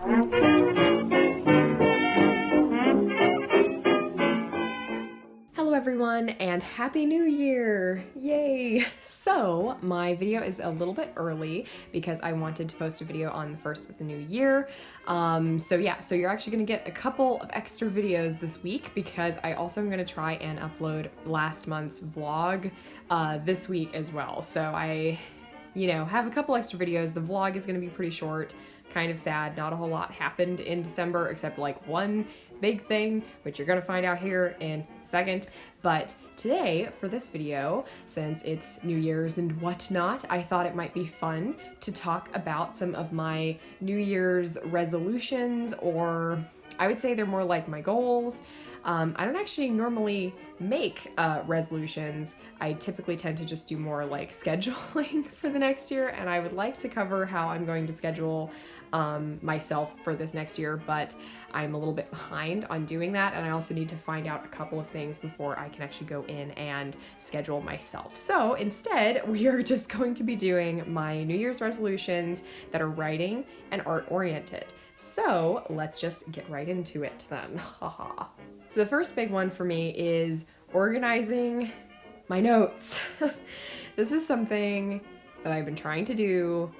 Hello everyone and Happy New Year! Yay! So my video is a little bit early because I wanted to post a video on the first of the new year. So you're actually gonna get a couple of extra videos this week because I also am gonna try and upload last month's vlog this week as well. So I, have a couple extra videos. The vlog is gonna be pretty short, kind of sad. Not a whole lot happened in December except like one big thing, which you're gonna find out here in a second. But today, for this video, since it's New Year's and whatnot, I thought it might be fun to talk about some of my New Year's resolutions, or I would say they're more like my goals. I don't actually normally make resolutions. I typically tend to just do more like scheduling for the next year, and I would like to cover how I'm going to schedule myself for this next year, but I'm a little bit behind on doing that, and I also need to find out a couple of things before I can actually go in and schedule myself. So instead, we are just going to be doing my New Year's resolutions that are writing and art oriented. So let's just get right into it then. Haha. So the first big one for me is organizing my notes. This is something that I've been trying to do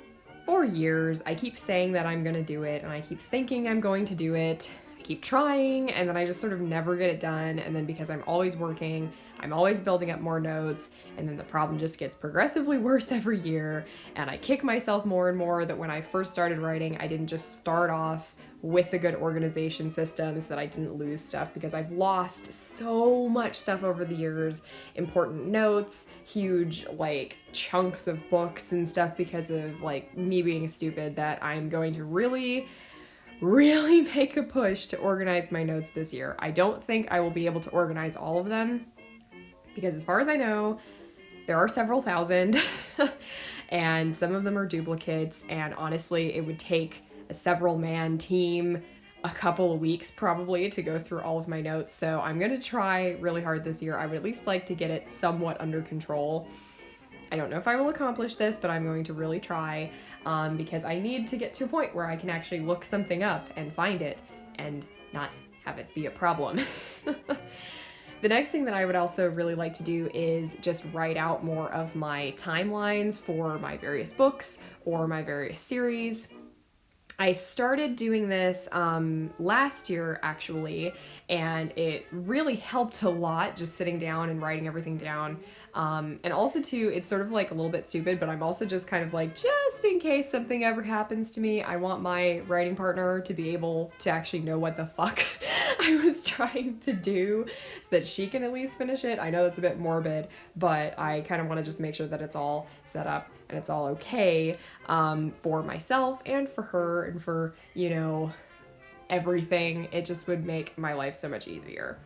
for years. I keep saying that I'm gonna do it, and I keep thinking I'm going to do it. I keep trying, and then I just sort of never get it done. And then because I'm always working, I'm always building up more notes, and then the problem just gets progressively worse every year. And I kick myself more and more that when I first started writing, I didn't just start off with a good organization system so that I didn't lose stuff, because I've lost so much stuff over the years. Important notes, huge like chunks of books and stuff because of like me being stupid, that I'm going to really make a push to organize my notes this year. I don't think I will be able to organize all of them because as far as I know, there are several thousand and some of them are duplicates, and honestly, it would take a several man team a couple of weeks probably to go through all of my notes. So I'm gonna try really hard this year. I would at least like to get it somewhat under control. I don't know if I will accomplish this, but I'm going to really try because I need to get to a point where I can actually look something up and find it and not have it be a problem. The next thing that I would also really like to do is just write out more of my timelines for my various books or my various series. I started doing this last year actually, and it really helped a lot just sitting down and writing everything down. And also too, it's sort of like a little bit stupid, but I'm also just kind of like, just in case something ever happens to me, I want my writing partner to be able to actually know what the fuck I was trying to do so that she can at least finish it. I know that's a bit morbid, but I kind of want to just make sure that it's all set up and it's all okay for myself and for her and for, everything. It just would make my life so much easier,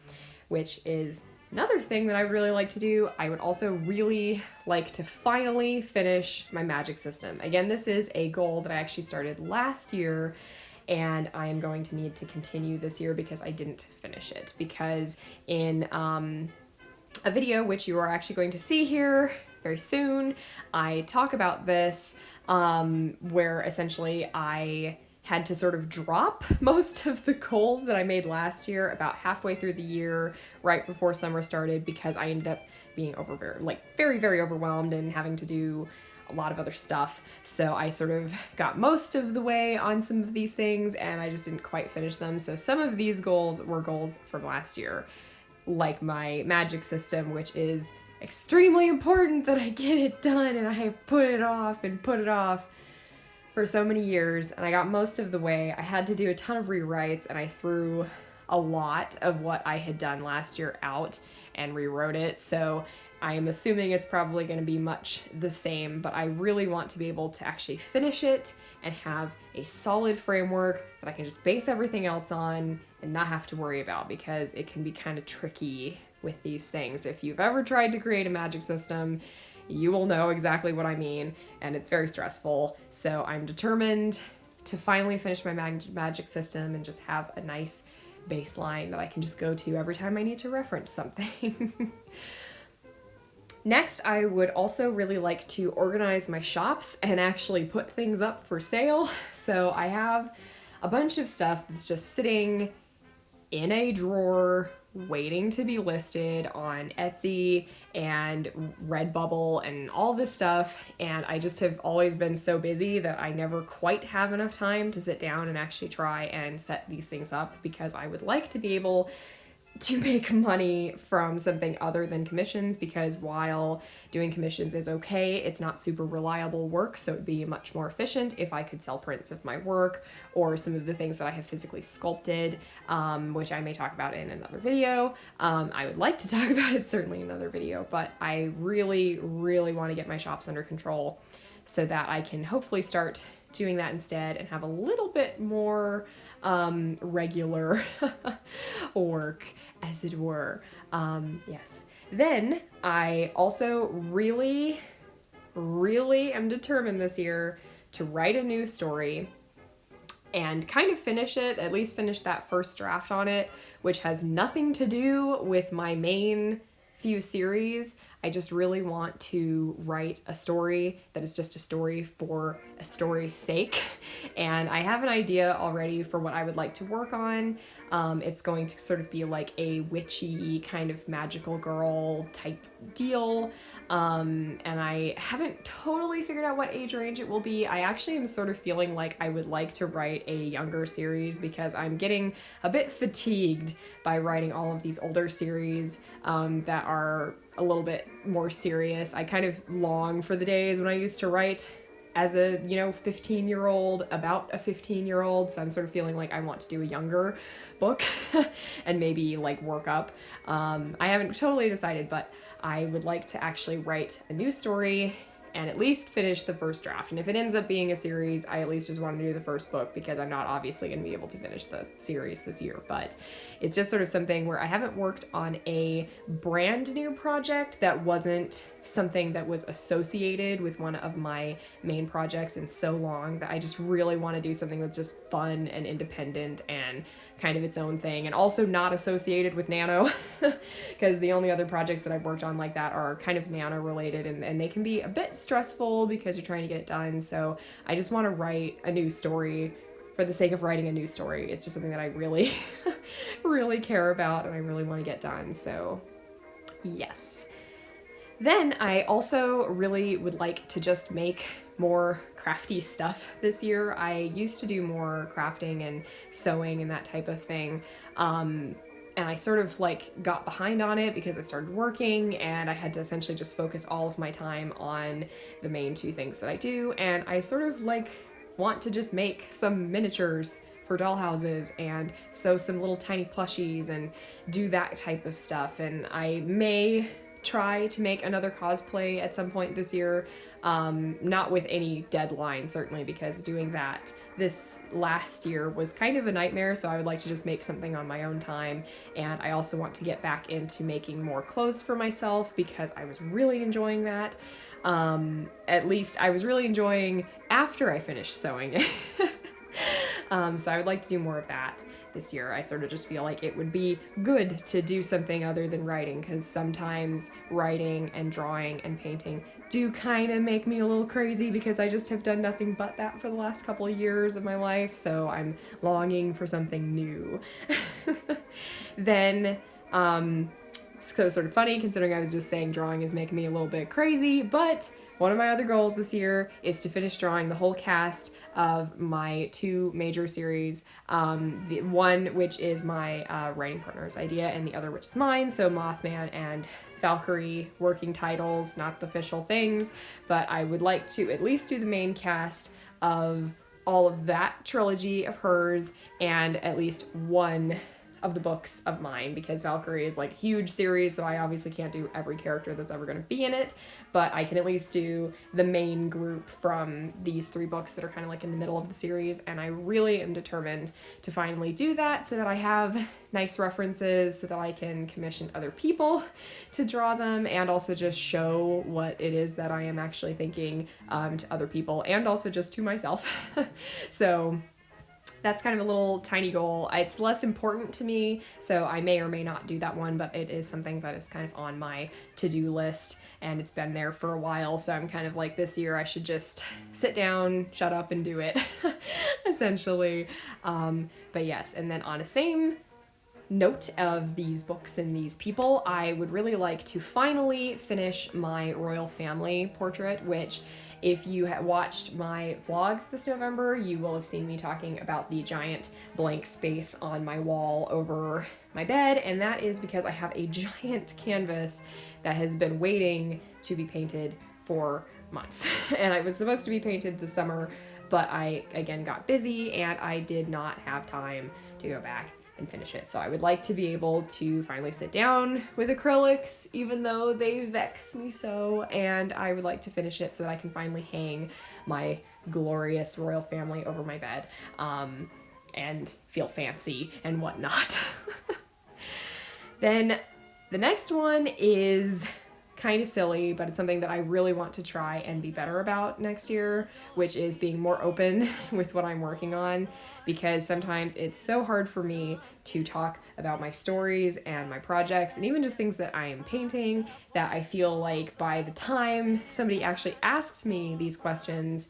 which is another thing that I really like to do. I would also really like to finally finish my magic system. Again, this is a goal that I actually started last year, and I am going to need to continue this year because I didn't finish it. Because in a video, which you are actually going to see here very soon, I talk about this where essentially I had to sort of drop most of the goals that I made last year about halfway through the year, right before summer started, because I ended up being very, very overwhelmed and having to do a lot of other stuff. So I sort of got most of the way on some of these things and I just didn't quite finish them. So some of these goals were goals from last year, like my magic system, which is extremely important that I get it done, and I have put it off for so many years, and I got most of the way. I had to do a ton of rewrites, and I threw a lot of what I had done last year out and rewrote it. So I am assuming it's probably going to be much the same, but I really want to be able to actually finish it and have a solid framework that I can just base everything else on and not have to worry about, because it can be kind of tricky with these things. If you've ever tried to create a magic system, you will know exactly what I mean, and it's very stressful. So I'm determined to finally finish my magic system and just have a nice baseline that I can just go to every time I need to reference something. Next, I would also really like to organize my shops and actually put things up for sale. So I have a bunch of stuff that's just sitting in a drawer waiting to be listed on Etsy and Redbubble and all this stuff, and I just have always been so busy that I never quite have enough time to sit down and actually try and set these things up, because I would like to be able to make money from something other than commissions, because while doing commissions is okay, it's not super reliable work, so it'd be much more efficient if I could sell prints of my work or some of the things that I have physically sculpted, which I may talk about in another video. I would like to talk about it certainly in another video, but I really, really want to get my shops under control so that I can hopefully start doing that instead and have a little bit more regular work, as it were. Yes. Then I also really am determined this year to write a new story and kind of finish it, at least finish that first draft on it, which has nothing to do with my main few series. I just really want to write a story that is just a story for a story's sake. And I have an idea already for what I would like to work on. It's going to sort of be like a witchy kind of magical girl type deal. And I haven't totally figured out what age range it will be. I actually am sort of feeling like I would like to write a younger series, because I'm getting a bit fatigued by writing all of these older series that are a little bit more serious. I kind of long for the days when I used to write as a, 15-year-old about a 15-year-old. So I'm sort of feeling like I want to do a younger book and maybe like work up. I haven't totally decided, but I would like to actually write a new story and at least finish the first draft. And if it ends up being a series, I at least just want to do the first book, because I'm not obviously going to be able to finish the series this year. But it's just sort of something where I haven't worked on a brand new project that wasn't something that was associated with one of my main projects in so long, that I just really want to do something that's just fun and independent and kind of its own thing, and also not associated with nano, because the only other projects that I've worked on like that are kind of nano related, and they can be a bit stressful because you're trying to get it done. So I just want to write a new story for the sake of writing a new story. It's just something that I really really care about and I really want to get done. So yes. Then I also really would like to just make more crafty stuff this year. I used to do more crafting and sewing and that type of thing. And I sort of like got behind on it because I started working and I had to essentially just focus all of my time on the main two things that I do. And I sort of like want to just make some miniatures for doll houses and sew some little tiny plushies and do that type of stuff. And I may try to make another cosplay at some point this year, not with any deadline certainly, because doing that this last year was kind of a nightmare, so I would like to just make something on my own time. And I also want to get back into making more clothes for myself, because I was really enjoying that. At least I was really enjoying after I finished sewing. So I would like to do more of that this year. I sort of just feel like it would be good to do something other than writing, because sometimes writing and drawing and painting do kind of make me a little crazy, because I just have done nothing but that for the last couple of years of my life, so I'm longing for something new. Then, it's sort of funny considering I was just saying drawing is making me a little bit crazy, but one of my other goals this year is to finish drawing the whole cast of my two major series, the one which is my writing partner's idea and the other which is mine, so Mothman and Valkyrie, working titles, not the official things, but I would like to at least do the main cast of all of that trilogy of hers and at least one of the books of mine, because Valkyrie is like a huge series, so I obviously can't do every character that's ever going to be in it, but I can at least do the main group from these three books that are kind of like in the middle of the series, and I really am determined to finally do that so that I have nice references so that I can commission other people to draw them, and also just show what it is that I am actually thinking to other people, and also just to myself. So that's kind of a little tiny goal. It's less important to me, so I may or may not do that one, but it is something that is kind of on my to-do list, and it's been there for a while, so I'm kind of like, this year I should just sit down, shut up, and do it, essentially. But yes, and then on a same note of these books and these people, I would really like to finally finish my royal family portrait, which if you have watched my vlogs this November, you will have seen me talking about the giant blank space on my wall over my bed, and that is because I have a giant canvas that has been waiting to be painted for months. And it was supposed to be painted this summer, but I again got busy and I did not have time to go back and finish it. So I would like to be able to finally sit down with acrylics, even though they vex me so, and I would like to finish it so that I can finally hang my glorious royal family over my bed, and feel fancy and whatnot. Then the next one is kind of silly, but it's something that I really want to try and be better about next year, which is being more open with what I'm working on, because sometimes it's so hard for me to talk about my stories and my projects and even just things that I am painting, that I feel like by the time somebody actually asks me these questions,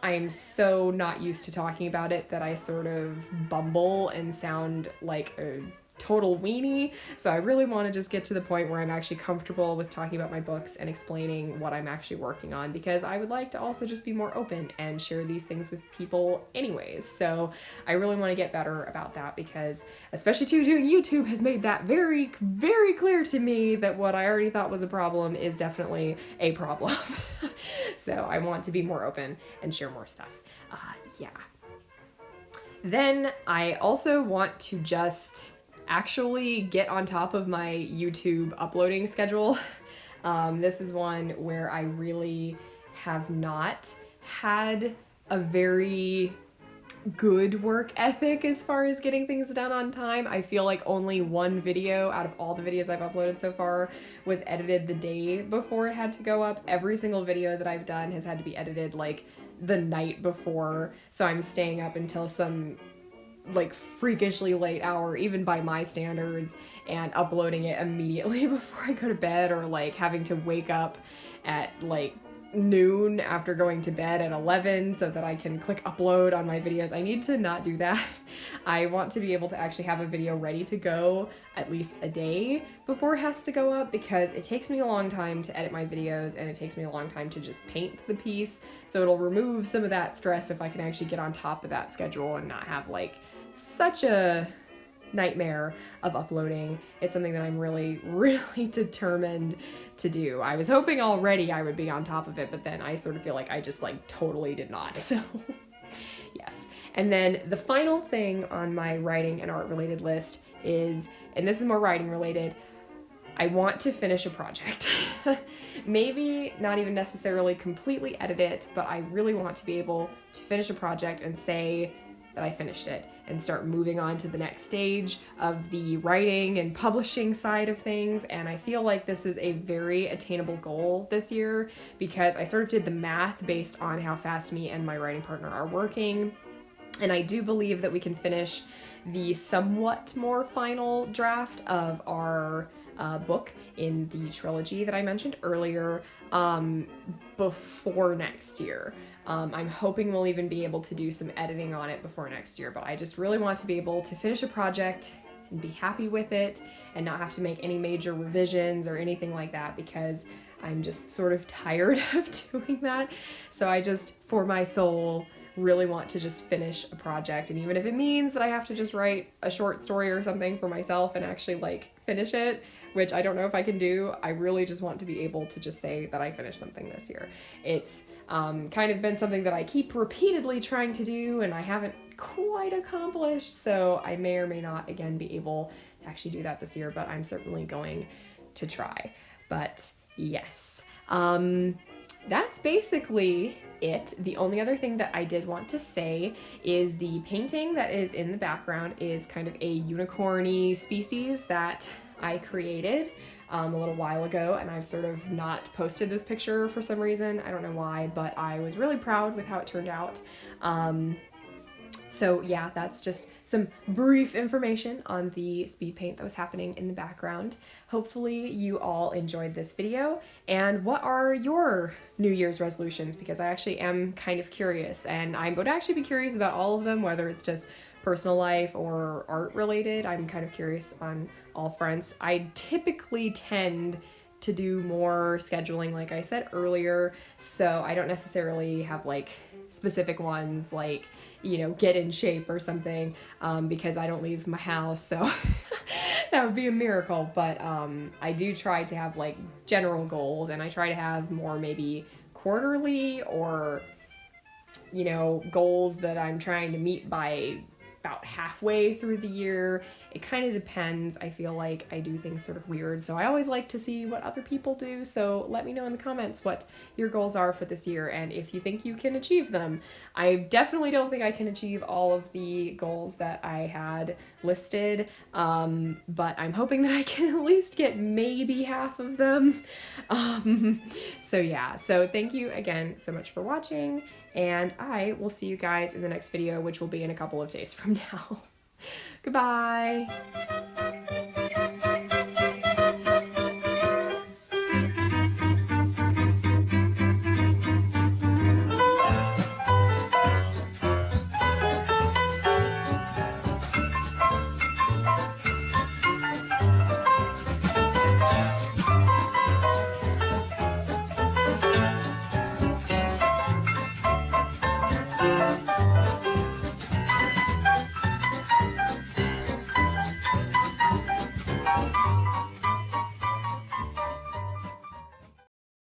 I am so not used to talking about it that I sort of bumble and sound like a total weenie. So I really want to just get to the point where I'm actually comfortable with talking about my books and explaining what I'm actually working on, because I would like to also just be more open and share these things with people anyways. So I really want to get better about that, because especially too doing YouTube has made that very, very clear to me that what I already thought was a problem is definitely a problem. So I want to be more open and share more stuff. Yeah. Then I also want to just actually get on top of my YouTube uploading schedule. This is one where I really have not had a very good work ethic as far as getting things done on time. I feel like only one video out of all the videos I've uploaded so far was edited the day before it had to go up. Every single video that I've done has had to be edited like the night before, so I'm staying up until some like freakishly late hour, even by my standards, and uploading it immediately before I go to bed, or like having to wake up at like noon after going to bed at 11 so that I can click upload on my videos. I need to not do that. I want to be able to actually have a video ready to go at least a day before it has to go up, because it takes me a long time to edit my videos and it takes me a long time to just paint the piece. So it'll remove some of that stress if I can actually get on top of that schedule and not have like such a nightmare of uploading. It's something that I'm really, really determined to do. I was hoping already I would be on top of it, but then I sort of feel like I just like totally did not. So yes. And then the final thing on my writing and art related list is, and this is more writing related, I want to finish a project. Maybe not even necessarily completely edit it, but I really want to be able to finish a project and say that I finished it, and start moving on to the next stage of the writing and publishing side of things. And I feel like this is a very attainable goal this year, because I sort of did the math based on how fast me and my writing partner are working. And I do believe that we can finish the somewhat more final draft of our book in the trilogy that I mentioned earlier before next year. I'm hoping we'll even be able to do some editing on it before next year, but I just really want to be able to finish a project and be happy with it and not have to make any major revisions or anything like that, because I'm just sort of tired of doing that. So I just, for my soul, really want to just finish a project. And even if it means that I have to just write a short story or something for myself and actually like finish it, which I don't know if I can do, I really just want to be able to just say that I finished something this year. It's kind of been something that I keep repeatedly trying to do and I haven't quite accomplished, so I may or may not again be able to actually do that this year, but I'm certainly going to try. But yes, that's basically it. The only other thing that I did want to say is the painting that is in the background is kind of a unicorn-y species that I created a little while ago, and I've sort of not posted this picture for some reason. I don't know why, but I was really proud with how it turned out. So yeah, that's just some brief information on the speed paint that was happening in the background. Hopefully you all enjoyed this video. And what are your New Year's resolutions? Because I actually am kind of curious, and I would actually be curious about all of them, whether it's just personal life or art related. I'm kind of curious on all fronts. I typically tend to do more scheduling, like I said earlier, so I don't necessarily have like specific ones like, you know, get in shape or something, because I don't leave my house, so that would be a miracle. But I do try to have like general goals, and I try to have more maybe quarterly or, you know, goals that I'm trying to meet by about halfway through the year. It kind of depends. I feel like I do things sort of weird, so I always like to see what other people do. So let me know in the comments what your goals are for this year and if you think you can achieve them. I definitely don't think I can achieve all of the goals that I had listed, but I'm hoping that I can at least get maybe half of them. So yeah, so thank you again so much for watching, and I will see you guys in the next video, which will be in a couple of days from now. Goodbye!